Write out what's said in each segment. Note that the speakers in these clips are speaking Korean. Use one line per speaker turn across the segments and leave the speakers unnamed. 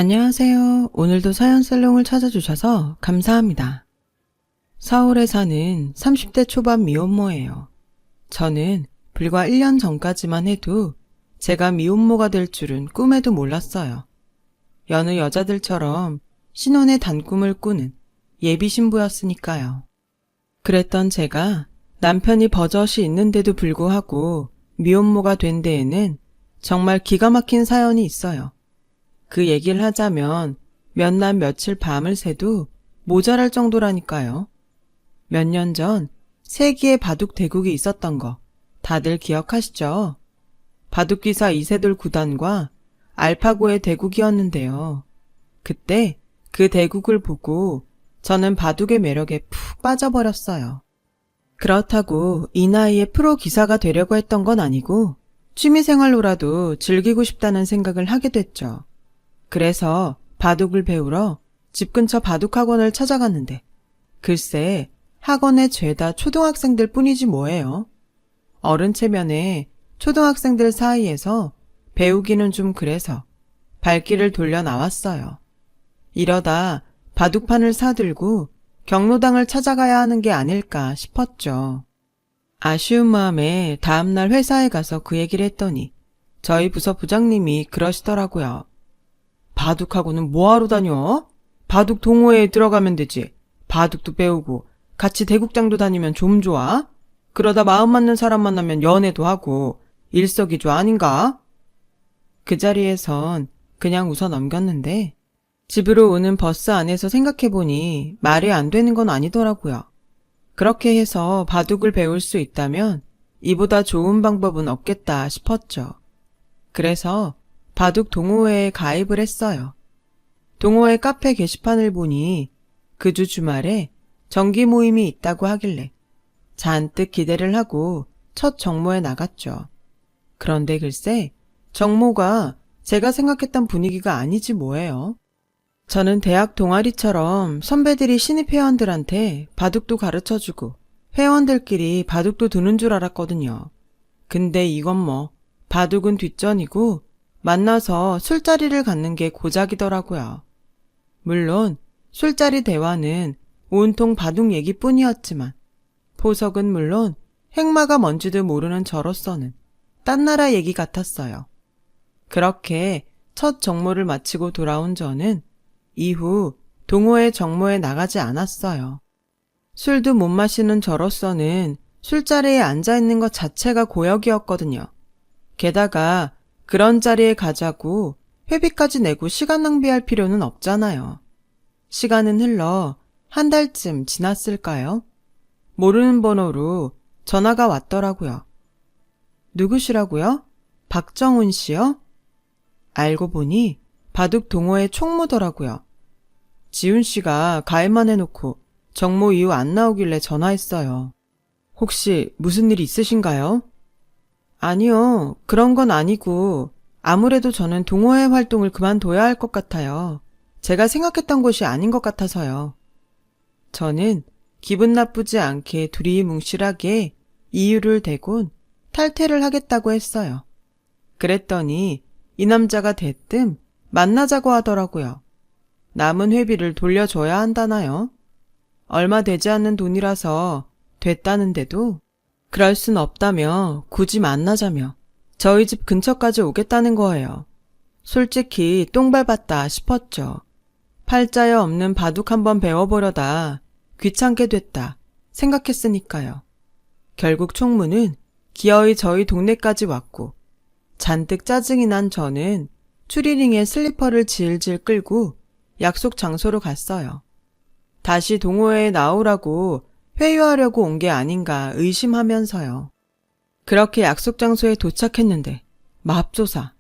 안녕하세요. 오늘도 사연살롱을 찾아주셔서 감사합니다. 서울에 사는 30대 초반 미혼모예요. 저는 불과 1년 전까지만 해도 제가 미혼모가 될 줄은 꿈에도 몰랐어요. 여느 여자들처럼 신혼의 단꿈을 꾸는 예비 신부였으니까요. 그랬던 제가 남편이 버젓이 있는데도 불구하고 미혼모가 된 데에는 정말 기가 막힌 사연이 있어요. 그 얘기를 하자면 몇 날 며칠 밤을 새도 모자랄 정도라니까요. 몇 년 전 세기의 바둑 대국이 있었던 거 다들 기억하시죠? 바둑기사 이세돌 구단과 알파고의 대국이었는데요. 그때 그 대국을 보고 저는 바둑의 매력에 푹 빠져버렸어요. 그렇다고 이 나이에 프로 기사가 되려고 했던 건 아니고 취미생활로라도 즐기고 싶다는 생각을 하게 됐죠. 그래서 바둑을 배우러 집 근처 바둑학원을 찾아갔는데 글쎄 학원에 죄다 초등학생들 뿐이지 뭐예요. 어른 체면에 초등학생들 사이에서 배우기는 좀 그래서 발길을 돌려 나왔어요. 이러다 바둑판을 사들고 경로당을 찾아가야 하는 게 아닐까 싶었죠. 아쉬운 마음에 다음날 회사에 가서 그 얘기를 했더니 저희 부서 부장님이 그러시더라고요. 바둑학원은 뭐하러 다녀? 바둑 동호회에 들어가면 되지. 바둑도 배우고 같이 대국장도 다니면 좀 좋아. 그러다 마음 맞는 사람 만나면 연애도 하고 일석이조 아닌가? 그 자리에선 그냥 웃어 넘겼는데 집으로 오는 버스 안에서 생각해보니 말이 안 되는 건 아니더라고요. 그렇게 해서 바둑을 배울 수 있다면 이보다 좋은 방법은 없겠다 싶었죠. 그래서 바둑 동호회에 가입을 했어요. 동호회 카페 게시판을 보니 그 주 주말에 정기 모임이 있다고 하길래 잔뜩 기대를 하고 첫 정모에 나갔죠. 그런데 글쎄 정모가 제가 생각했던 분위기가 아니지 뭐예요. 저는 대학 동아리처럼 선배들이 신입 회원들한테 바둑도 가르쳐주고 회원들끼리 바둑도 두는 줄 알았거든요. 근데 이건 뭐 바둑은 뒷전이고 만나서 술자리를 갖는 게 고작이더라고요. 물론 술자리 대화는 온통 바둑 얘기뿐이었지만 포석은 물론 행마가 뭔지도 모르는 저로서는 딴 나라 얘기 같았어요. 그렇게 첫 정모를 마치고 돌아온 저는 이후 동호회 정모에 나가지 않았어요. 술도 못 마시는 저로서는 술자리에 앉아있는 것 자체가 고역이었거든요. 게다가 그런 자리에 가자고 회비까지 내고 시간 낭비할 필요는 없잖아요. 시간은 흘러 한 달쯤 지났을까요? 모르는 번호로 전화가 왔더라고요. 누구시라고요? 박정훈 씨요? 알고 보니 바둑 동호회 총무더라고요. 지훈 씨가 가입만 해놓고 정모 이후 안 나오길래 전화했어요. 혹시 무슨 일 있으신가요? 아니요, 그런 건 아니고 아무래도 저는 동호회 활동을 그만둬야 할 것 같아요. 제가 생각했던 곳이 아닌 것 같아서요. 저는 기분 나쁘지 않게 두리뭉실하게 이유를 대곤 탈퇴를 하겠다고 했어요. 그랬더니 이 남자가 대뜸 만나자고 하더라고요. 남은 회비를 돌려줘야 한다나요? 얼마 되지 않는 돈이라서 됐다는데도 그럴 순 없다며 굳이 만나자며 저희 집 근처까지 오겠다는 거예요. 솔직히 똥 밟았다 싶었죠. 팔자여 없는 바둑 한번 배워보려다 귀찮게 됐다 생각했으니까요. 결국 총무는 기어이 저희 동네까지 왔고 잔뜩 짜증이 난 저는 추리닝에 슬리퍼를 질질 끌고 약속 장소로 갔어요. 다시 동호회에 나오라고 회유하려고 온 게 아닌가 의심하면서요. 그렇게 약속 장소에 도착했는데 맙소사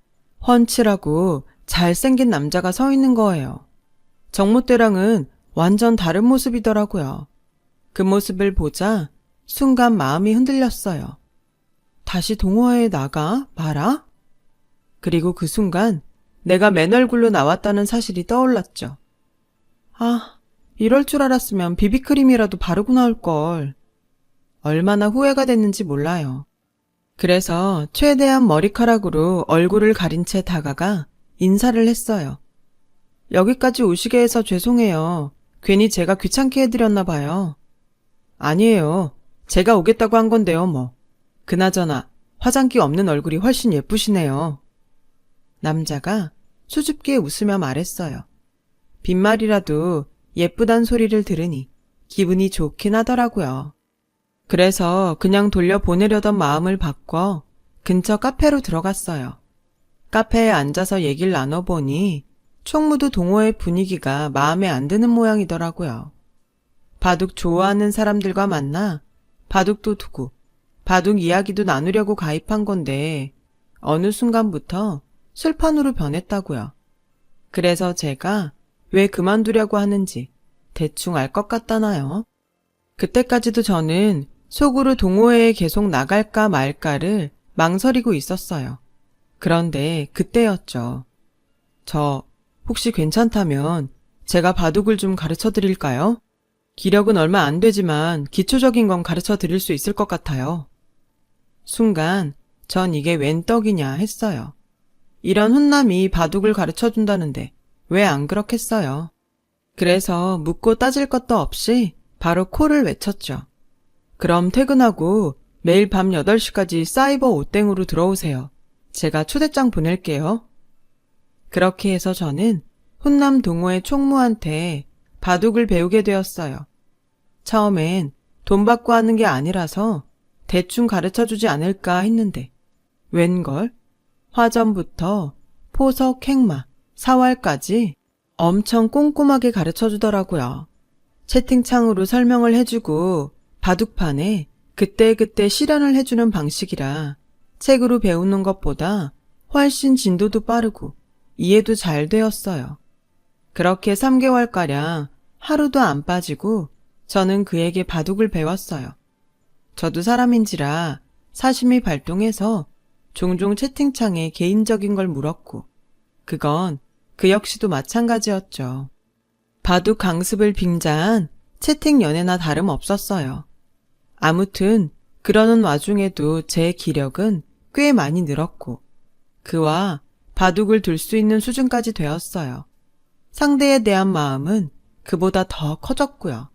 훤칠하고 잘생긴 남자가 서 있는 거예요. 정모 때랑은 완전 다른 모습이더라고요. 그 모습을 보자 순간 마음이 흔들렸어요. 다시 동호회에 나가 봐라? 그리고 그 순간 내가 맨 얼굴로 나왔다는 사실이 떠올랐죠. 아, 이럴 줄 알았으면 비비크림이라도 바르고 나올걸. 얼마나 후회가 됐는지 몰라요. 그래서 최대한 머리카락으로 얼굴을 가린 채 다가가 인사를 했어요. 여기까지 오시게 해서 죄송해요. 괜히 제가 귀찮게 해드렸나 봐요. 아니에요. 제가 오겠다고 한 건데요, 뭐. 그나저나 화장기 없는 얼굴이 훨씬 예쁘시네요. 남자가 수줍게 웃으며 말했어요. 빈말이라도 예쁘단 소리를 들으니 기분이 좋긴 하더라고요. 그래서 그냥 돌려보내려던 마음을 바꿔 근처 카페로 들어갔어요. 카페에 앉아서 얘기를 나눠보니 총무도 동호회 분위기가 마음에 안 드는 모양이더라고요. 바둑 좋아하는 사람들과 만나 바둑도 두고 바둑 이야기도 나누려고 가입한 건데 어느 순간부터 술판으로 변했다고요. 그래서 제가 왜 그만두려고 하는지 대충 알 것 같다나요? 그때까지도 저는 속으로 동호회에 계속 나갈까 말까를 망설이고 있었어요. 그런데 그때였죠. 저 혹시 괜찮다면 제가 바둑을 좀 가르쳐 드릴까요? 기력은 얼마 안 되지만 기초적인 건 가르쳐 드릴 수 있을 것 같아요. 순간 전 이게 웬 떡이냐 했어요. 이런 훈남이 바둑을 가르쳐 준다는데 왜 안 그렇겠어요? 그래서 묻고 따질 것도 없이 바로 콜을 외쳤죠. 그럼 퇴근하고 매일 밤 8시까지 사이버 오땡으로 들어오세요. 제가 초대장 보낼게요. 그렇게 해서 저는 훈남 동호회 총무한테 바둑을 배우게 되었어요. 처음엔 돈 받고 하는 게 아니라서 대충 가르쳐주지 않을까 했는데 웬걸? 화전부터 포석, 행마, 사활까지 엄청 꼼꼼하게 가르쳐주더라고요. 채팅창으로 설명을 해주고 바둑판에 그때그때 실현을 해주는 방식이라 책으로 배우는 것보다 훨씬 진도도 빠르고 이해도 잘 되었어요. 그렇게 3개월가량 하루도 안 빠지고 저는 그에게 바둑을 배웠어요. 저도 사람인지라 사심이 발동해서 종종 채팅창에 개인적인 걸 물었고 그건 그 역시도 마찬가지였죠. 바둑 강습을 빙자한 채팅 연애나 다름없었어요. 아무튼 그러는 와중에도 제 기력은 꽤 많이 늘었고 그와 바둑을 둘 수 있는 수준까지 되었어요. 상대에 대한 마음은 그보다 더 커졌고요.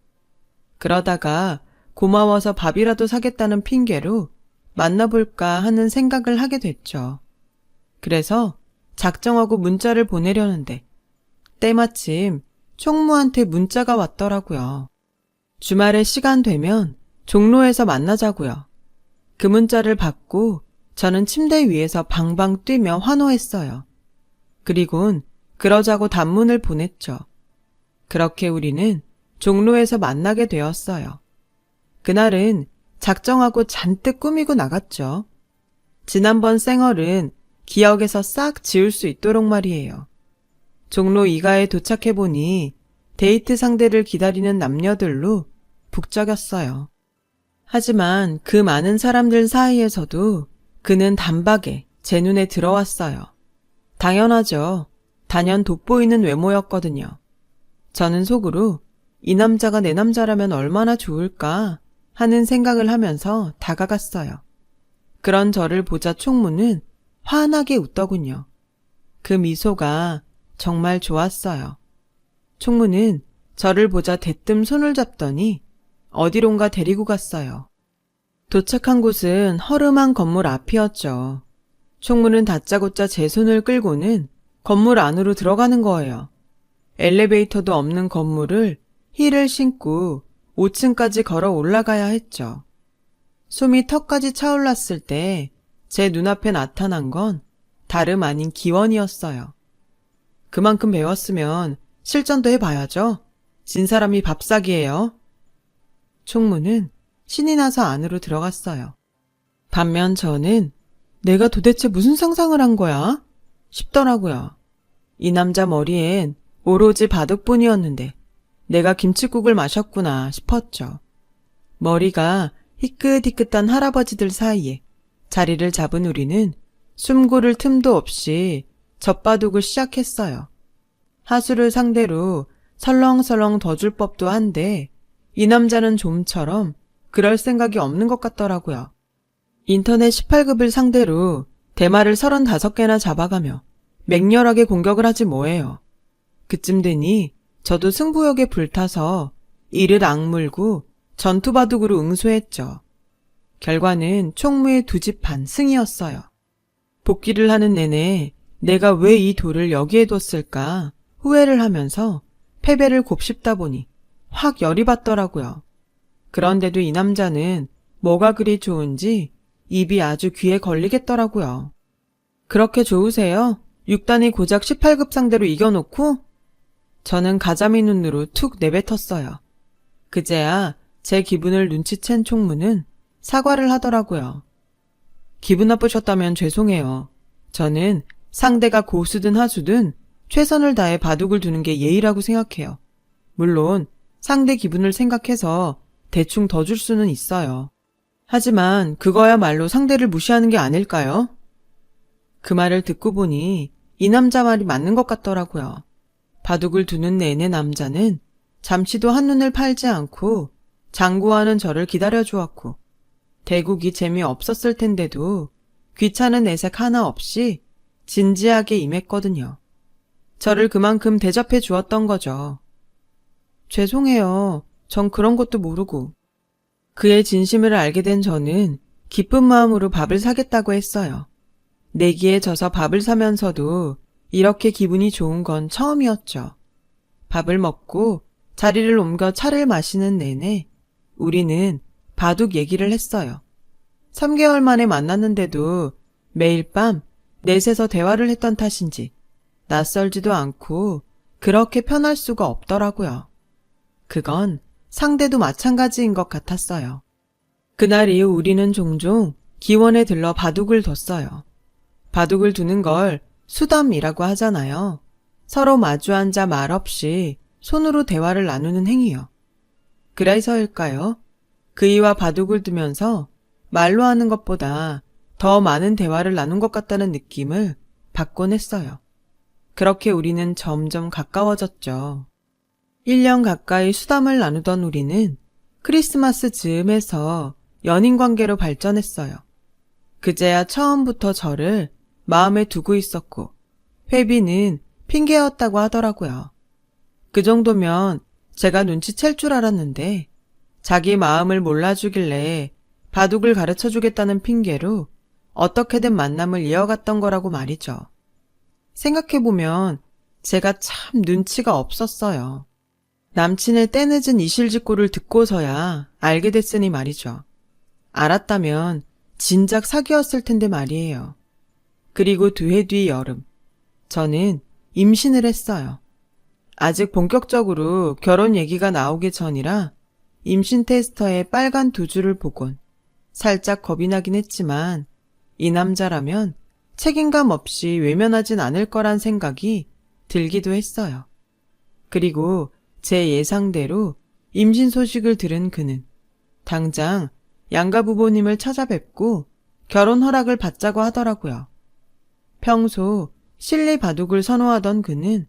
그러다가 고마워서 밥이라도 사겠다는 핑계로 만나볼까 하는 생각을 하게 됐죠. 그래서 작정하고 문자를 보내려는데 때마침 총무한테 문자가 왔더라고요. 주말에 시간 되면 종로에서 만나자고요. 그 문자를 받고 저는 침대 위에서 방방 뛰며 환호했어요. 그리곤 그러자고 단문을 보냈죠. 그렇게 우리는 종로에서 만나게 되었어요. 그날은 작정하고 잔뜩 꾸미고 나갔죠. 지난번 쌩얼은 기억에서 싹 지울 수 있도록 말이에요. 종로 2가에 도착해보니 데이트 상대를 기다리는 남녀들로 북적였어요. 하지만 그 많은 사람들 사이에서도 그는 단박에 제 눈에 들어왔어요. 당연하죠. 단연 돋보이는 외모였거든요. 저는 속으로 이 남자가 내 남자라면 얼마나 좋을까 하는 생각을 하면서 다가갔어요. 그런 저를 보자 총무는 환하게 웃더군요. 그 미소가 정말 좋았어요. 총무는 저를 보자 대뜸 손을 잡더니 어디론가 데리고 갔어요. 도착한 곳은 허름한 건물 앞이었죠. 총무는 다짜고짜 제 손을 끌고는 건물 안으로 들어가는 거예요. 엘리베이터도 없는 건물을 힐을 신고 5층까지 걸어 올라가야 했죠. 숨이 턱까지 차올랐을 때 제 눈앞에 나타난 건 다름 아닌 기원이었어요. 그만큼 배웠으면 실전도 해봐야죠. 진 사람이 밥사기예요. 총무는 신이 나서 안으로 들어갔어요. 반면 저는 내가 도대체 무슨 상상을 한 거야? 싶더라고요. 이 남자 머리엔 오로지 바둑뿐이었는데 내가 김칫국을 마셨구나 싶었죠. 머리가 희끗희끗한 할아버지들 사이에 자리를 잡은 우리는 숨 고를 틈도 없이 젖바둑을 시작했어요. 하수를 상대로 설렁설렁 더 줄 법도 한데 이 남자는 좀처럼 그럴 생각이 없는 것 같더라고요. 인터넷 18급을 상대로 대마를 35개나 잡아가며 맹렬하게 공격을 하지 뭐예요. 그쯤 되니 저도 승부욕에 불타서 이를 악물고 전투바둑으로 응수했죠. 결과는 총무의 2집 반 승이었어요. 복귀를 하는 내내 내가 왜 이 돌을 여기에 뒀을까 후회를 하면서 패배를 곱씹다 보니 확 열이 받더라고요. 그런데도 이 남자는 뭐가 그리 좋은지 입이 아주 귀에 걸리겠더라고요. 그렇게 좋으세요? 6단이 고작 18급 상대로 이겨놓고? 저는 가자미 눈으로 툭 내뱉었어요. 그제야 제 기분을 눈치챈 총무는 사과를 하더라고요. 기분 나쁘셨다면 죄송해요. 저는 상대가 고수든 하수든 최선을 다해 바둑을 두는 게 예의라고 생각해요. 물론 상대 기분을 생각해서 대충 더 줄 수는 있어요. 하지만 그거야말로 상대를 무시하는 게 아닐까요? 그 말을 듣고 보니 이 남자 말이 맞는 것 같더라고요. 바둑을 두는 내내 남자는 잠시도 한눈을 팔지 않고 장구하는 저를 기다려주었고 대국이 재미없었을 텐데도 귀찮은 내색 하나 없이 진지하게 임했거든요. 저를 그만큼 대접해 주었던 거죠. 죄송해요. 전 그런 것도 모르고. 그의 진심을 알게 된 저는 기쁜 마음으로 밥을 사겠다고 했어요. 내기에 져서 밥을 사면서도 이렇게 기분이 좋은 건 처음이었죠. 밥을 먹고 자리를 옮겨 차를 마시는 내내 우리는 바둑 얘기를 했어요. 3개월 만에 만났는데도 매일 밤 넷에서 대화를 했던 탓인지 낯설지도 않고 그렇게 편할 수가 없더라고요. 그건 상대도 마찬가지인 것 같았어요. 그날 이후 우리는 종종 기원에 들러 바둑을 뒀어요. 바둑을 두는 걸 수담이라고 하잖아요. 서로 마주 앉아 말없이 손으로 대화를 나누는 행위요. 그래서일까요? 그이와 바둑을 두면서 말로 하는 것보다 더 많은 대화를 나눈 것 같다는 느낌을 받곤 했어요. 그렇게 우리는 점점 가까워졌죠. 1년 가까이 수담을 나누던 우리는 크리스마스 즈음에서 연인 관계로 발전했어요. 그제야 처음부터 저를 마음에 두고 있었고 회비는 핑계였다고 하더라고요. 그 정도면 제가 눈치챌 줄 알았는데 자기 마음을 몰라주길래 바둑을 가르쳐주겠다는 핑계로 어떻게든 만남을 이어갔던 거라고 말이죠. 생각해보면 제가 참 눈치가 없었어요. 남친의 때늦은 이실직고를 듣고서야 알게 됐으니 말이죠. 알았다면 진작 사귀었을 텐데 말이에요. 그리고 2해 뒤 여름, 저는 임신을 했어요. 아직 본격적으로 결혼 얘기가 나오기 전이라 임신 테스터에 빨간 2줄을 보곤 살짝 겁이 나긴 했지만 이 남자라면 책임감 없이 외면하진 않을 거란 생각이 들기도 했어요. 그리고 제 예상대로 임신 소식을 들은 그는 당장 양가 부모님을 찾아뵙고 결혼 허락을 받자고 하더라고요. 평소 실리 바둑을 선호하던 그는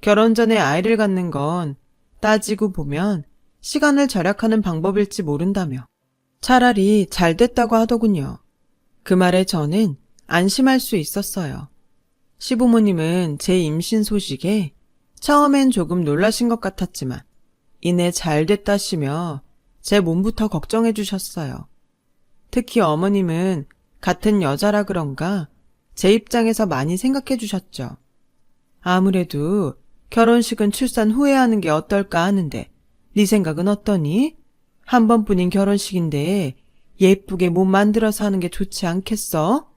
결혼 전에 아이를 갖는 건 따지고 보면 시간을 절약하는 방법일지 모른다며 차라리 잘 됐다고 하더군요. 그 말에 저는 안심할 수 있었어요. 시부모님은 제 임신 소식에 처음엔 조금 놀라신 것 같았지만 이내 잘 됐다시며 제 몸부터 걱정해 주셨어요. 특히 어머님은 같은 여자라 그런가 제 입장에서 많이 생각해 주셨죠. 아무래도 결혼식은 출산 후에 하는 게 어떨까 하는데 네 생각은 어떠니? 한 번뿐인 결혼식인데 예쁘게 몸 만들어서 하는 게 좋지 않겠어?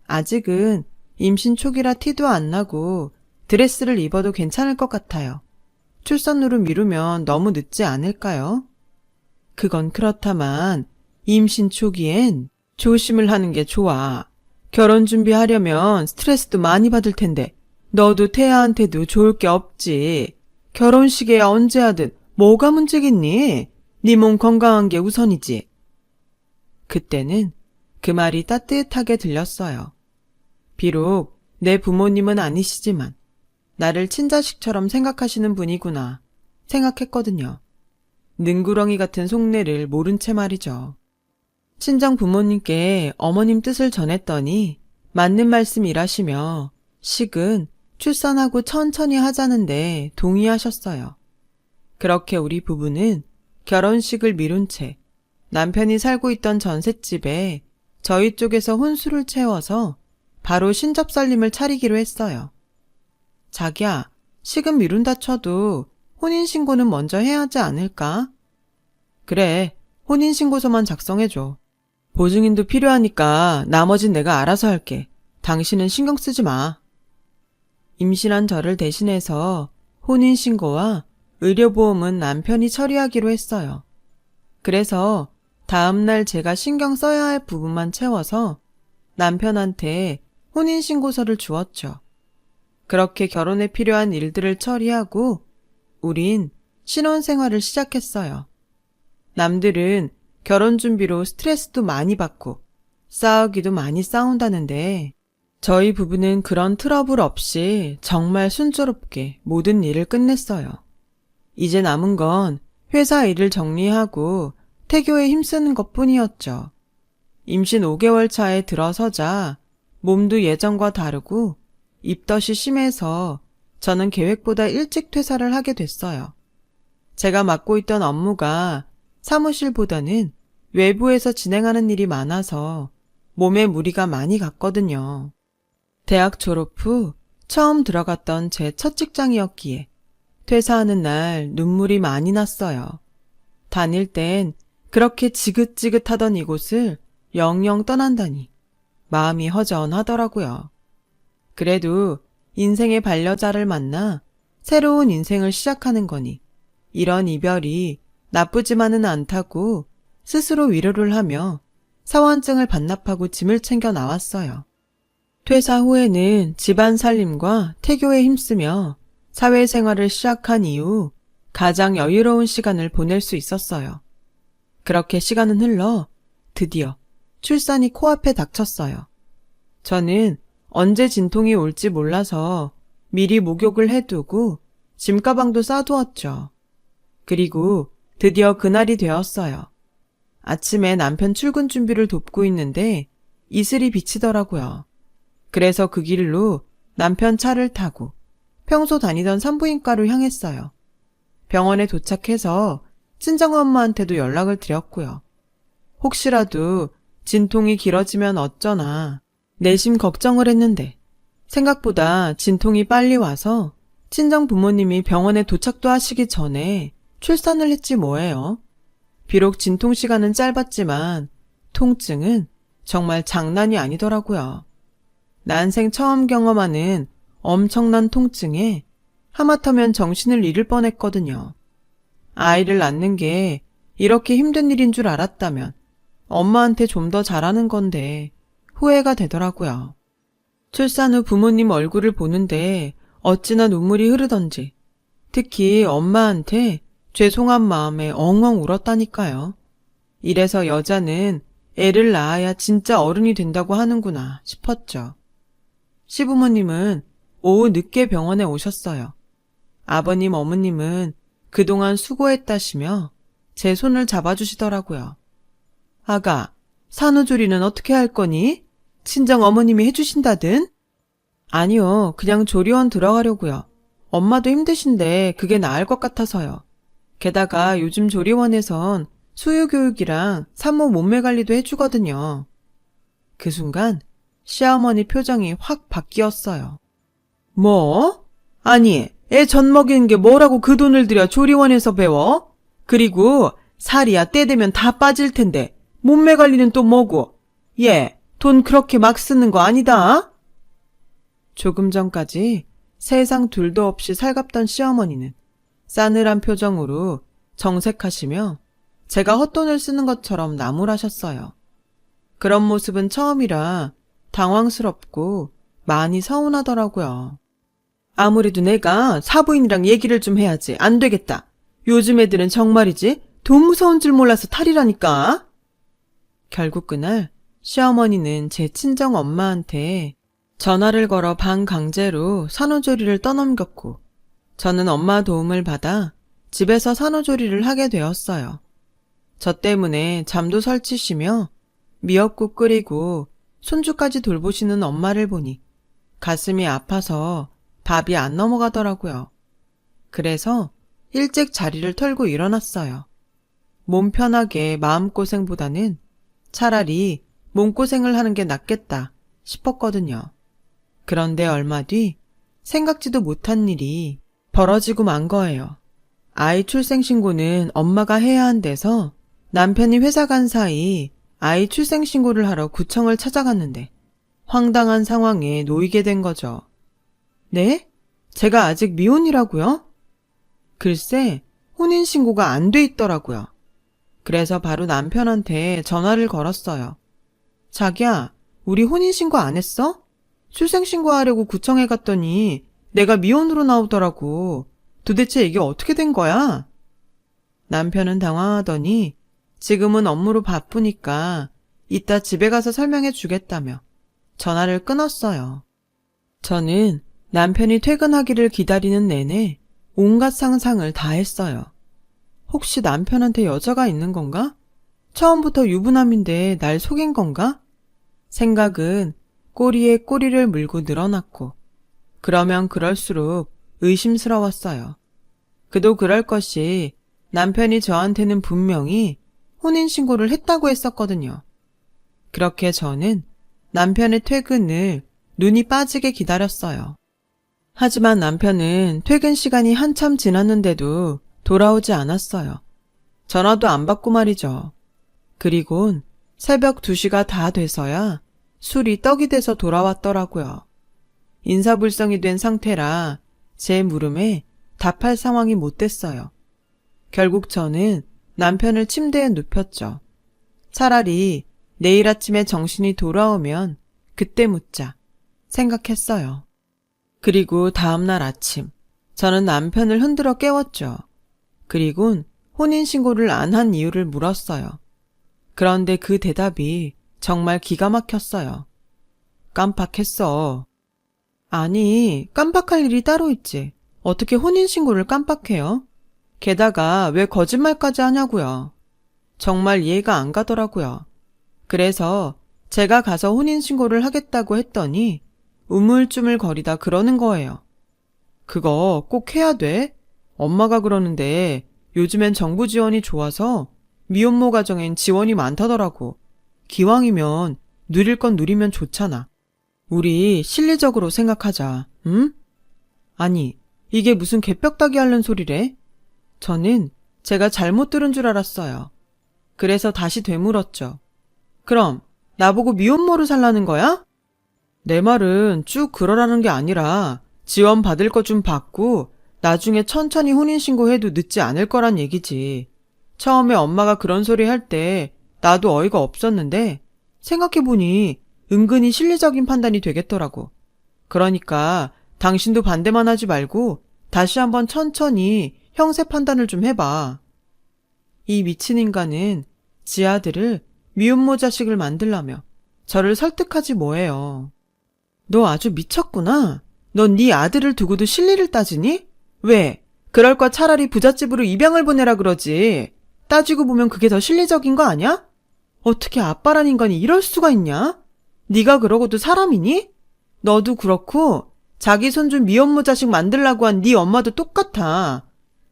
아직은 임신 초기라 티도 안 나고 드레스를 입어도 괜찮을 것 같아요. 출산으로 미루면 너무 늦지 않을까요? 그건 그렇다만 임신 초기엔 조심을 하는 게 좋아. 결혼 준비하려면 스트레스도 많이 받을 텐데 너도 태아한테도 좋을 게 없지. 결혼식에 언제 하든 뭐가 문제겠니? 네 몸 건강한 게 우선이지. 그때는 그 말이 따뜻하게 들렸어요. 비록 내 부모님은 아니시지만 나를 친자식처럼 생각하시는 분이구나 생각했거든요. 능구렁이 같은 속내를 모른 채 말이죠. 친정 부모님께 어머님 뜻을 전했더니 맞는 말씀이라시며 식은 출산하고 천천히 하자는데 동의하셨어요. 그렇게 우리 부부는 결혼식을 미룬 채 남편이 살고 있던 전셋집에 저희 쪽에서 혼수를 채워서 바로 신접살림을 차리기로 했어요. 자기야, 식은 미룬다 쳐도 혼인신고는 먼저 해야 하지 않을까? 그래, 혼인신고서만 작성해줘. 보증인도 필요하니까 나머진 내가 알아서 할게. 당신은 신경 쓰지 마. 임신한 저를 대신해서 혼인신고와 의료보험은 남편이 처리하기로 했어요. 그래서 다음날 제가 신경 써야 할 부분만 채워서 남편한테 혼인신고서를 주었죠. 그렇게 결혼에 필요한 일들을 처리하고 우린 신혼생활을 시작했어요. 남들은 결혼 준비로 스트레스도 많이 받고 싸우기도 많이 싸운다는데 저희 부부는 그런 트러블 없이 정말 순조롭게 모든 일을 끝냈어요. 이제 남은 건 회사 일을 정리하고 태교에 힘쓰는 것뿐이었죠. 임신 5개월 차에 들어서자 몸도 예전과 다르고 입덧이 심해서 저는 계획보다 일찍 퇴사를 하게 됐어요. 제가 맡고 있던 업무가 사무실보다는 외부에서 진행하는 일이 많아서 몸에 무리가 많이 갔거든요. 대학 졸업 후 처음 들어갔던 제 첫 직장이었기에 퇴사하는 날 눈물이 많이 났어요. 다닐 땐 그렇게 지긋지긋하던 이곳을 영영 떠난다니 마음이 허전하더라고요. 그래도 인생의 반려자를 만나 새로운 인생을 시작하는 거니 이런 이별이 나쁘지만은 않다고 스스로 위로를 하며 사원증을 반납하고 짐을 챙겨 나왔어요. 퇴사 후에는 집안 살림과 태교에 힘쓰며 사회생활을 시작한 이후 가장 여유로운 시간을 보낼 수 있었어요. 그렇게 시간은 흘러 드디어 출산이 코앞에 닥쳤어요. 저는 언제 진통이 올지 몰라서 미리 목욕을 해두고 짐가방도 싸두었죠. 그리고 드디어 그날이 되었어요. 아침에 남편 출근 준비를 돕고 있는데 이슬이 비치더라고요. 그래서 그 길로 남편 차를 타고 평소 다니던 산부인과로 향했어요. 병원에 도착해서 친정엄마한테도 연락을 드렸고요. 혹시라도 진통이 길어지면 어쩌나 내심 걱정을 했는데 생각보다 진통이 빨리 와서 친정 부모님이 병원에 도착도 하시기 전에 출산을 했지 뭐예요. 비록 진통 시간은 짧았지만 통증은 정말 장난이 아니더라고요. 난생 처음 경험하는 엄청난 통증에 하마터면 정신을 잃을 뻔했거든요. 아이를 낳는 게 이렇게 힘든 일인 줄 알았다면 엄마한테 좀 더 잘하는 건데 후회가 되더라고요. 출산 후 부모님 얼굴을 보는데 어찌나 눈물이 흐르던지 특히 엄마한테 죄송한 마음에 엉엉 울었다니까요. 이래서 여자는 애를 낳아야 진짜 어른이 된다고 하는구나 싶었죠. 시부모님은 오후 늦게 병원에 오셨어요. 아버님, 어머님은 그동안 수고했다시며 제 손을 잡아주시더라고요. 아가, 산후조리는 어떻게 할 거니? 친정 어머님이 해주신다든? 아니요, 그냥 조리원 들어가려고요. 엄마도 힘드신데 그게 나을 것 같아서요. 게다가 요즘 조리원에선 수유교육이랑 산모 몸매 관리도 해주거든요. 그 순간 시어머니 표정이 확 바뀌었어요. 뭐? 아니, 애 젖 먹이는 게 뭐라고 그 돈을 들여 조리원에서 배워? 그리고 살이야 때 되면 다 빠질 텐데 몸매 관리는 또 뭐고? 얘, 돈 그렇게 막 쓰는 거 아니다? 조금 전까지 세상 둘도 없이 살갑던 시어머니는 싸늘한 표정으로 정색하시며 제가 헛돈을 쓰는 것처럼 나무라셨어요. 그런 모습은 처음이라 당황스럽고 많이 서운하더라고요. 아무래도 내가 사부인이랑 얘기를 좀 해야지. 안 되겠다. 요즘 애들은 정말이지 돈 무서운 줄 몰라서 탈이라니까. 결국 그날 시어머니는 제 친정 엄마한테 전화를 걸어 반강제로 산후조리를 떠넘겼고 저는 엄마 도움을 받아 집에서 산후조리를 하게 되었어요. 저 때문에 잠도 설치시며 미역국 끓이고 손주까지 돌보시는 엄마를 보니 가슴이 아파서 밥이 안 넘어가더라고요. 그래서 일찍 자리를 털고 일어났어요. 몸 편하게 마음고생보다는 차라리 몸고생을 하는 게 낫겠다 싶었거든요. 그런데 얼마 뒤 생각지도 못한 일이 벌어지고 만 거예요. 아이 출생신고는 엄마가 해야 한대서 남편이 회사 간 사이 아이 출생신고를 하러 구청을 찾아갔는데 황당한 상황에 놓이게 된 거죠. 네? 제가 아직 미혼이라고요? 글쎄, 혼인신고가 안 돼 있더라고요. 그래서 바로 남편한테 전화를 걸었어요. 자기야, 우리 혼인신고 안 했어? 출생신고하려고 구청에 갔더니 내가 미혼으로 나오더라고. 도대체 이게 어떻게 된 거야? 남편은 당황하더니 지금은 업무로 바쁘니까 이따 집에 가서 설명해 주겠다며 전화를 끊었어요. 저는 남편이 퇴근하기를 기다리는 내내 온갖 상상을 다 했어요. 혹시 남편한테 여자가 있는 건가? 처음부터 유부남인데 날 속인 건가? 생각은 꼬리에 꼬리를 물고 늘어났고 그러면 그럴수록 의심스러웠어요. 그도 그럴 것이 남편이 저한테는 분명히 혼인신고를 했다고 했었거든요. 그렇게 저는 남편의 퇴근을 눈이 빠지게 기다렸어요. 하지만 남편은 퇴근 시간이 한참 지났는데도 돌아오지 않았어요. 전화도 안 받고 말이죠. 그리곤 새벽 2시가 다 돼서야 술이 떡이 돼서 돌아왔더라고요. 인사불성이 된 상태라 제 물음에 답할 상황이 못 됐어요. 결국 저는 남편을 침대에 눕혔죠. 차라리 내일 아침에 정신이 돌아오면 그때 묻자 생각했어요. 그리고 다음날 아침 저는 남편을 흔들어 깨웠죠. 그리곤 혼인신고를 안 한 이유를 물었어요. 그런데 그 대답이 정말 기가 막혔어요. 깜빡했어. 아니, 깜빡할 일이 따로 있지. 어떻게 혼인신고를 깜빡해요? 게다가 왜 거짓말까지 하냐고요. 정말 이해가 안 가더라고요. 그래서 제가 가서 혼인신고를 하겠다고 했더니 우물쭈물 거리다 그러는 거예요. 그거 꼭 해야 돼? 엄마가 그러는데 요즘엔 정부 지원이 좋아서 미혼모 가정엔 지원이 많다더라고. 기왕이면 누릴 건 누리면 좋잖아. 우리 실리적으로 생각하자, 응? 아니, 이게 무슨 개벽다귀 앓는 소리래? 저는 제가 잘못 들은 줄 알았어요. 그래서 다시 되물었죠. 그럼 나보고 미혼모로 살라는 거야? 내 말은 쭉 그러라는 게 아니라 지원 받을 거 좀 받고 나중에 천천히 혼인신고해도 늦지 않을 거란 얘기지. 처음에 엄마가 그런 소리 할 때 나도 어이가 없었는데 생각해보니 은근히 실리적인 판단이 되겠더라고. 그러니까 당신도 반대만 하지 말고 다시 한번 천천히 형세 판단을 좀 해봐. 이 미친 인간은 지 아들을 미혼모 자식을 만들라며 저를 설득하지 뭐해요. 너 아주 미쳤구나. 넌 네 아들을 두고도 실리를 따지니? 왜? 그럴 거 차라리 부잣집으로 입양을 보내라 그러지. 따지고 보면 그게 더 실리적인 거 아니야? 어떻게 아빠란 인간이 이럴 수가 있냐? 네가 그러고도 사람이니? 너도 그렇고 자기 손주 미혼모 자식 만들라고 한 네 엄마도 똑같아.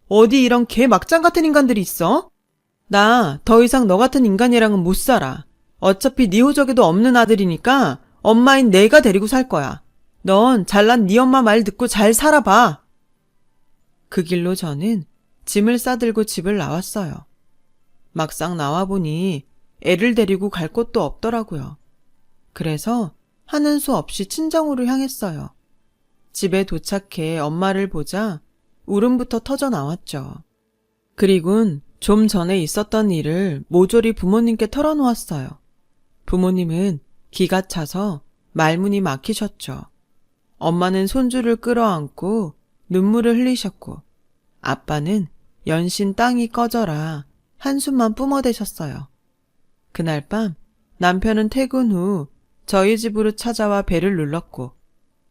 어디 이런 개 막장 같은 인간들이 있어? 나 더 이상 너 같은 인간이랑은 못 살아. 어차피 네 호적에도 없는 아들이니까 엄마인 내가 데리고 살 거야. 넌 잘난 네 엄마 말 듣고 잘 살아봐. 그 길로 저는 짐을 싸들고 집을 나왔어요. 막상 나와보니 애를 데리고 갈 곳도 없더라고요. 그래서 하는 수 없이 친정으로 향했어요. 집에 도착해 엄마를 보자 울음부터 터져 나왔죠. 그리곤 좀 전에 있었던 일을 모조리 부모님께 털어놓았어요. 부모님은 기가 차서 말문이 막히셨죠. 엄마는 손주를 끌어안고 눈물을 흘리셨고 아빠는 연신 땅이 꺼져라 한숨만 뿜어대셨어요. 그날 밤 남편은 퇴근 후 저희 집으로 찾아와 배를 눌렀고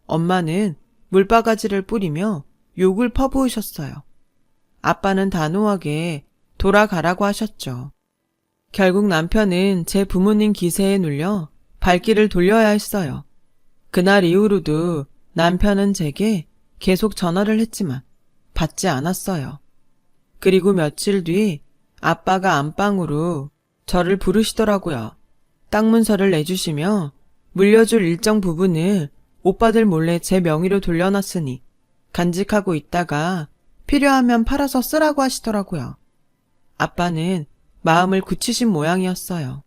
엄마는 물바가지를 뿌리며 욕을 퍼부으셨어요. 아빠는 단호하게 돌아가라고 하셨죠. 결국 남편은 제 부모님 기세에 눌려 발길을 돌려야 했어요. 그날 이후로도 남편은 제게 계속 전화를 했지만 받지 않았어요. 그리고 며칠 뒤 아빠가 안방으로 저를 부르시더라고요. 땅 문서를 내주시며 물려줄 일정 부분을 오빠들 몰래 제 명의로 돌려놨으니 간직하고 있다가 필요하면 팔아서 쓰라고 하시더라고요. 아빠는 마음을 굳히신 모양이었어요.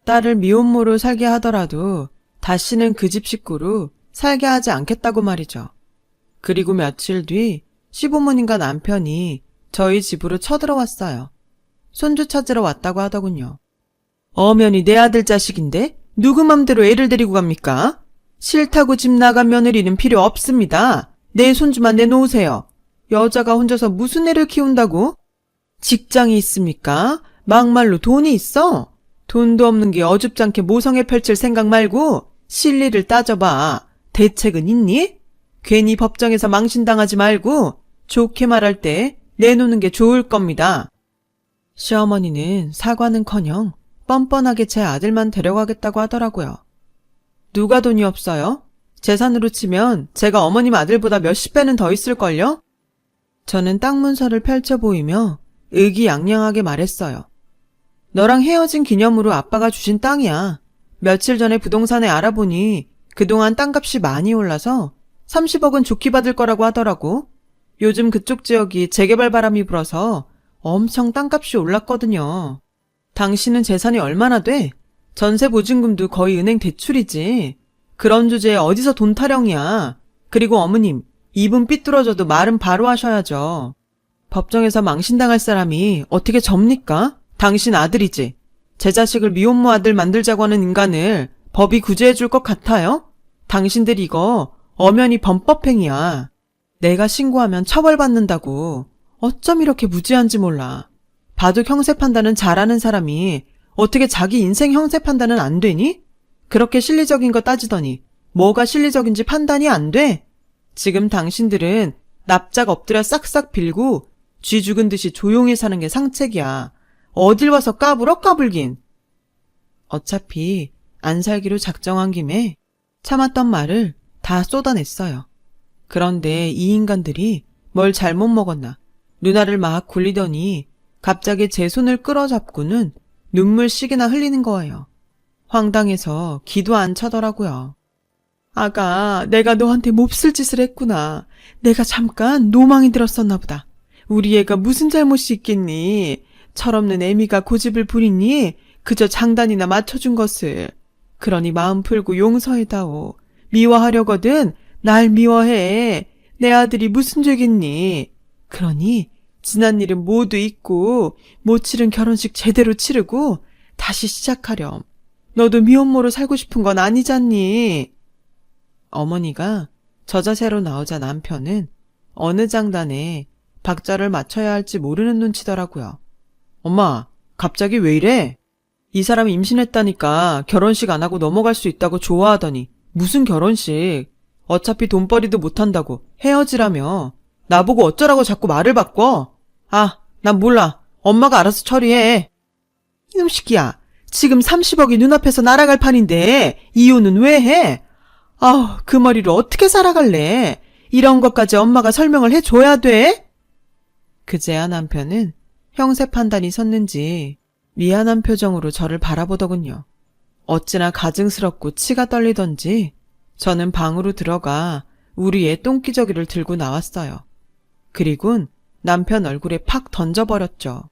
딸을 미혼모로 살게 하더라도 다시는 그 집 식구로 살게 하지 않겠다고 말이죠. 그리고 며칠 뒤 시부모님과 남편이 저희 집으로 쳐들어왔어요. 손주 찾으러 왔다고 하더군요. 어머니 내 아들 자식인데 누구 맘대로 애를 데리고 갑니까? 싫다고 집 나간 며느리는 필요 없습니다. 내 손주만 내놓으세요. 여자가 혼자서 무슨 애를 키운다고? 직장이 있습니까? 막말로 돈이 있어? 돈도 없는 게 어줍잖게 모성애 펼칠 생각 말고 실리를 따져봐. 대책은 있니? 괜히 법정에서 망신당하지 말고 좋게 말할 때 내놓는 게 좋을 겁니다. 시어머니는 사과는커녕 뻔뻔하게 제 아들만 데려가겠다고 하더라고요. 누가 돈이 없어요? 재산으로 치면 제가 어머님 아들보다 몇십 배는 더 있을걸요? 저는 땅 문서를 펼쳐 보이며 의기양양하게 말했어요. 너랑 헤어진 기념으로 아빠가 주신 땅이야. 며칠 전에 부동산에 알아보니 그동안 땅값이 많이 올라서 30억은 좋게 받을 거라고 하더라고. 요즘 그쪽 지역이 재개발 바람이 불어서 엄청 땅값이 올랐거든요. 당신은 재산이 얼마나 돼? 전세 보증금도 거의 은행 대출이지. 그런 주제에 어디서 돈 타령이야. 그리고 어머님, 입은 삐뚤어져도 말은 바로 하셔야죠. 법정에서 망신당할 사람이 어떻게 접니까? 당신 아들이지. 제 자식을 미혼모 아들 만들자고 하는 인간을 법이 구제해 줄 것 같아요? 당신들 이거 엄연히 범법행위야. 내가 신고하면 처벌받는다고. 어쩜 이렇게 무지한지 몰라. 바둑 형세 판단은 잘하는 사람이 어떻게 자기 인생 형세 판단은 안 되니? 그렇게 실리적인 거 따지더니 뭐가 실리적인지 판단이 안 돼? 지금 당신들은 납작 엎드려 싹싹 빌고 쥐 죽은 듯이 조용히 사는 게 상책이야. 어딜 와서 까불어 까불긴. 어차피 안 살기로 작정한 김에 참았던 말을 다 쏟아냈어요. 그런데 이 인간들이 뭘 잘못 먹었나 누나를 막 굴리더니 갑자기 제 손을 끌어잡고는 눈물씩이나 흘리는 거예요. 황당해서 기도 안 차더라고요. 아가, 내가 너한테 몹쓸 짓을 했구나. 내가 잠깐 노망이 들었었나 보다. 우리 애가 무슨 잘못이 있겠니? 철없는 애미가 고집을 부리니 그저 장단이나 맞춰준 것을. 그러니 마음 풀고 용서해다오. 미워하려거든 날 미워해. 내 아들이 무슨 죄겠니? 그러니 지난 일은 모두 잊고 못 치른 결혼식 제대로 치르고 다시 시작하렴. 너도 미혼모로 살고 싶은 건 아니잖니? 어머니가 저자세로 나오자 남편은 어느 장단에 박자를 맞춰야 할지 모르는 눈치더라고요. 엄마, 갑자기 왜 이래? 이 사람이 임신했다니까 결혼식 안 하고 넘어갈 수 있다고 좋아하더니 무슨 결혼식? 어차피 돈벌이도 못한다고 헤어지라며. 나보고 어쩌라고 자꾸 말을 바꿔? 아, 난 몰라. 엄마가 알아서 처리해. 이놈 새끼야. 지금 30억이 눈앞에서 날아갈 판인데 이혼은 왜 해? 아우, 그 머리로 어떻게 살아갈래? 이런 것까지 엄마가 설명을 해줘야 돼? 그제야 남편은 형세 판단이 섰는지 미안한 표정으로 저를 바라보더군요. 어찌나 가증스럽고 치가 떨리던지 저는 방으로 들어가 우리 애 똥기저귀를 들고 나왔어요. 그리곤 남편 얼굴에 팍 던져버렸죠.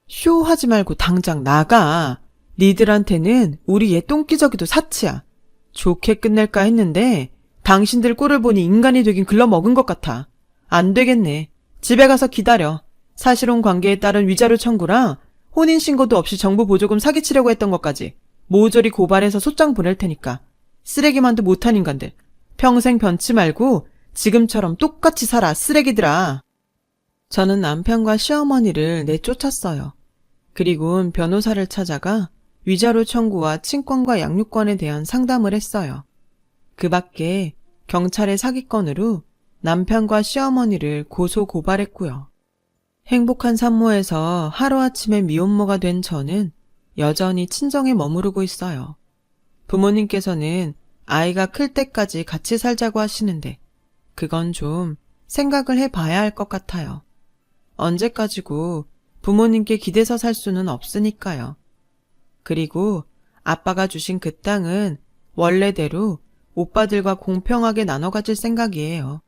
쇼하지 말고 당장 나가. 니들한테는 우리 애 똥기저귀도 사치야. 좋게 끝낼까 했는데 당신들 꼴을 보니 인간이 되긴 글러먹은 것 같아. 안 되겠네. 집에 가서 기다려. 사실혼 관계에 따른 위자료 청구랑 혼인신고도 없이 정부 보조금 사기치려고 했던 것까지 모조리 고발해서 소장 보낼 테니까. 쓰레기만도 못한 인간들. 평생 변치 말고 지금처럼 똑같이 살아, 쓰레기들아. 저는 남편과 시어머니를 내쫓았어요. 그리곤 변호사를 찾아가 위자료 청구와 친권과 양육권에 대한 상담을 했어요. 그 밖에 경찰의 사기건으로 남편과 시어머니를 고소 고발했고요. 행복한 산모에서 하루아침에 미혼모가 된 저는 여전히 친정에 머무르고 있어요. 부모님께서는 아이가 클 때까지 같이 살자고 하시는데 그건 좀 생각을 해봐야 할 것 같아요. 언제까지고 부모님께 기대서 살 수는 없으니까요. 그리고 아빠가 주신 그 땅은 원래대로 오빠들과 공평하게 나눠 가질 생각이에요.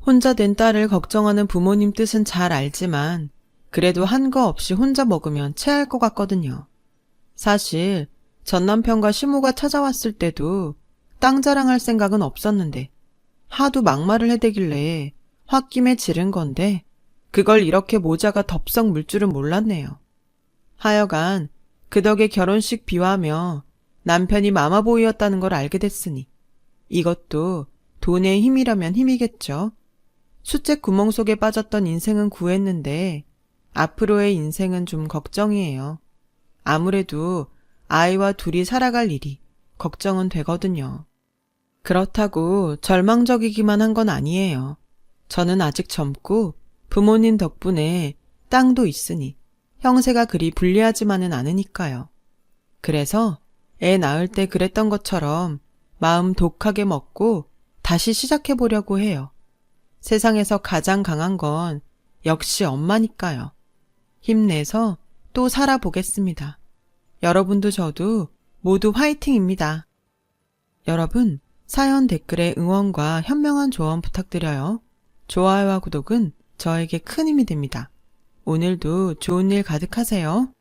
혼자 된 딸을 걱정하는 부모님 뜻은 잘 알지만 그래도 한 거 없이 혼자 먹으면 체할 것 같거든요. 사실 전 남편과 시모가 찾아왔을 때도 땅 자랑할 생각은 없었는데 하도 막말을 해대길래 홧김에 지른 건데 그걸 이렇게 모자가 덥석 물 줄은 몰랐네요. 하여간 그 덕에 결혼식 비화며 남편이 마마보이였다는 걸 알게 됐으니 이것도 돈의 힘이라면 힘이겠죠. 숫제 구멍 속에 빠졌던 인생은 구했는데 앞으로의 인생은 좀 걱정이에요. 아무래도 아이와 둘이 살아갈 일이 걱정은 되거든요. 그렇다고 절망적이기만 한 건 아니에요. 저는 아직 젊고 부모님 덕분에 땅도 있으니 형세가 그리 불리하지만은 않으니까요. 그래서 애 낳을 때 그랬던 것처럼 마음 독하게 먹고 다시 시작해보려고 해요. 세상에서 가장 강한 건 역시 엄마니까요. 힘내서 또 살아보겠습니다. 여러분도 저도 모두 화이팅입니다. 여러분, 사연 댓글에 응원과 현명한 조언 부탁드려요. 좋아요와 구독은 저에게 큰 힘이 됩니다. 오늘도 좋은 일 가득하세요.